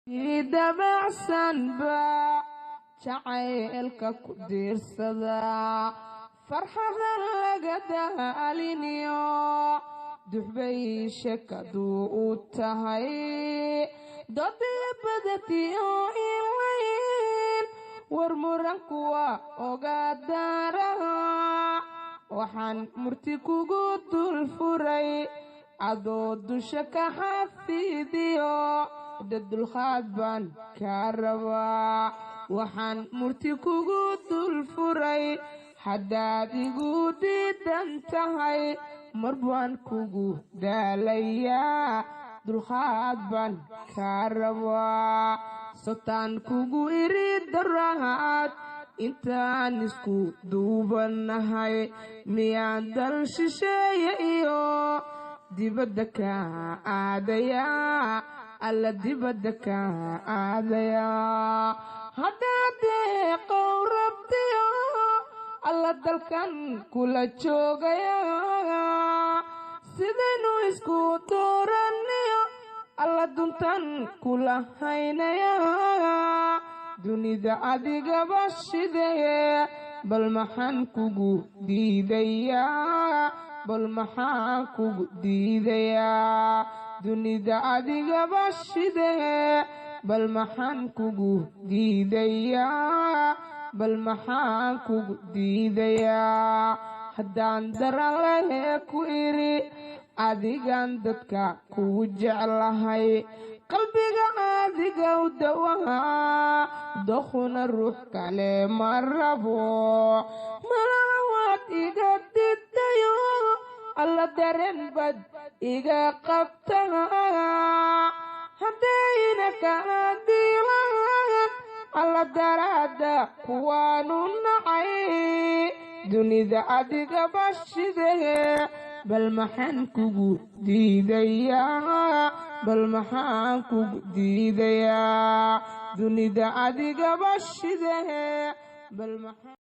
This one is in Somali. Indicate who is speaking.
Speaker 1: dabacsan baa jacaylka ku diirsadaa farxadan laga daaliniyo duxbay sheekadu u tahay dodii badatiyo iwayn war muranku waa ogaadaaraha waxaan murti kugu dul furay adoo dusha ka xafidiyo dulqaad baan kaa rabaa waxaan murti kugu dul furay haddaad igu diidan tahay mar baan kugu daalayaa dulqaad baan kaa rabaa sotaan kugu iri daraad intaan isku duubanahay miyaan dal shisheeye iyo dibadda ka aadayaa alla dibadda ka aadayaa haddaad deeqow rabtiyo alla dalkan kula joogayaa sidaynu isku dooraniyo alla duntan kula haynayaa dunida adigaba shidee bal maxaan kugu diidayaa bal maxaan kugu diidayaa dunida adigaba shidee bal maxaan kugu diidayaa bal maxaan kugu diidayaa haddaan daran lehee ku iri adigan dadka kugu jeclahay qalbiga adiga u dawahaa dokhuna ruux kale ma rabo malaha waad iga didayo alla dareen bad iga qabtaa haddayna kaa diilaan alla daraada kuwaanu nacay dunida adigaba shidee bal maxaan kugu diidayaa bal maxaan kugu diidayaa dunida adigaba shidee bal maxaan